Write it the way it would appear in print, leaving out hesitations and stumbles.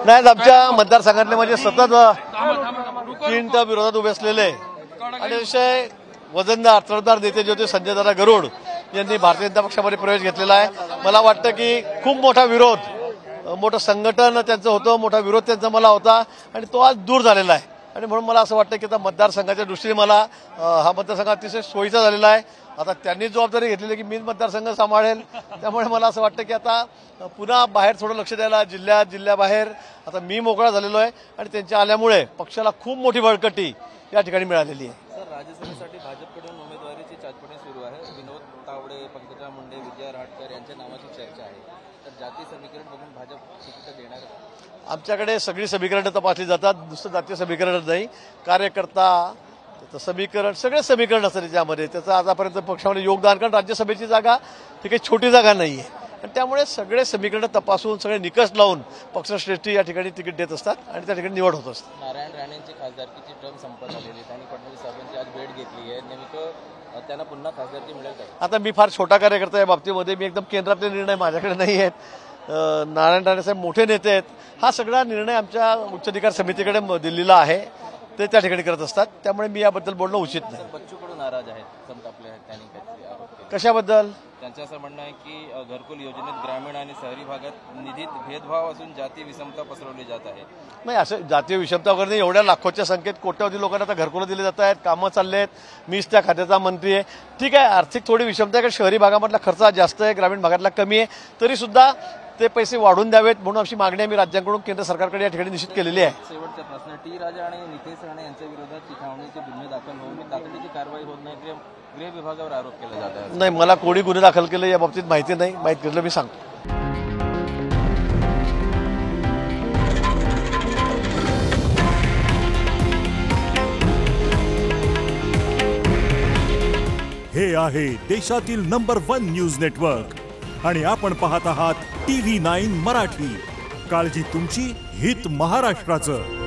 नाही, आमच्या मतदारसंघातले म्हणजे सतत 3 टर्म विरोधात उभे असलेले आणि विषय वजनदार तडफदार नेते जे होते संजय दादा गरुड यांनी भारतीय जनता पक्षामध्ये प्रवेश घेतलेला आहे। मला वाटतं की खूप मोठा विरोध, मोठं संघटन त्यांचं होतं, मोठा विरोध त्यांचा मला होता आणि तो आज दूर झालेला आहे आणि म्हणून मला असं वाटतं की आता मतदारसंघाच्या दृष्टीने मला हा मतदारसंघ अतिशय सोयीचा झालेला आहे। आता त्यांनी जबाबदारी घेतलेली की मी मतदारसंघ सांभाळेल, त्यामुळे मला असं वाटतं की आता पुन्हा बाहेर थोडं लक्ष द्यायला जिल्ह्याबाहेर आता मी मोकळा झालेलो आहे आणि त्यांच्या आल्यामुळे पक्षाला खूप मोठी बळकटी या ठिकाणी मिळालेली आहे। सर, राज्यसभेसाठी भाजपकडून उमेदवारीची चाचपणी सुरू आहे। विनोद तावडे, पंकजा मुंडे, विजय रहाटकर यांच्या नावाची चर्चा आहे, तर जाती समीकरण बघून भाजप तिकीट देणार आहे? आमच्याकडे सगळी समीकरणं तपासली जातात, नुसतं जातीय समीकरण नाही, कार्यकर्ता समीकरण सगळे समीकरण असतात त्याच्यामध्ये। त्याचं आतापर्यंत पक्षामध्ये योगदान, कारण राज्यसभेची जागा ती काही छोटी जागा नाही आहे आणि त्यामुळे सगळे समीकरण तपासून सगळे निकष लावून पक्षश्रेष्ठी या ठिकाणी तिकीट देत असतात आणि त्या ठिकाणी निवड होत असते। नारायण राणेंची खासदारकीची टर्म संपत आलेली, त्यांनी फडणवीस साहेबांची आज भेट घेतली आहे, नेमकं त्यांना पुन्हा खासदारकी मिळेल का? आता मी फार छोटा कार्यकर्ता या बाबतीमध्ये, मी एकदम केंद्रातले निर्णय माझ्याकडे नाही आहेत। नारायण राणे साहेब मोठे नेते आहेत, हा सगळा निर्णय आमच्या उच्चाधिकार समितीकडे दिल्लीला आहे, ते त्या ठिकाणी करत असतात, त्यामुळे मी याबद्दल बोलणं उचित नाही। बच्चूकडून नाराज आहेत, संतापले आहेत त्यांनी, कशाबद्दल? त्यांचं असं म्हणणं आहे की घरकुल योजनेत ग्रामीण आणि शहरी भागात निधीत भेदभाव असून जाती विषमता पसरवली जात आहे। नाही, असं जातीय विषमता वगैरे नाही, एवढ्या लाखोच्या संख्येत कोट्यावधी लोकांना आता घरकुलं दिले जात आहेत, कामं चालले आहेत, मीच त्या खात्याचा मंत्री आहे। ठीक आहे, आर्थिक थोडी विषमता आहे, कारण शहरी भागामधला खर्च जास्त आहे, ग्रामीण भागातला कमी आहे, तरी सुद्धा ते पैसे वाढून द्यावेत म्हणून आमची मागणी आम्ही राज्यांकडून केंद्र सरकारकडे या ठिकाणी निश्चित केलेली आहे। शेवटचा प्रश्न, टी राजा आणि नितेश राणे यांच्या विरोधात चिथावणीचे गुन्हे दाखल होऊन तातडीची कारवाई होत नाही, गृह विभागावर आरोप केला जात आहे। नाही, मला कोणी गुन्हे दाखल केले या बाबतीत माहिती नाही, माहिती केलं मी सांगतो। हे आहे देशातील नंबर 1 न्यूज नेटवर्क आणि आपण पाहत आहात TV9 मराठी। काळजी तुमची, हित महाराष्ट्राचं।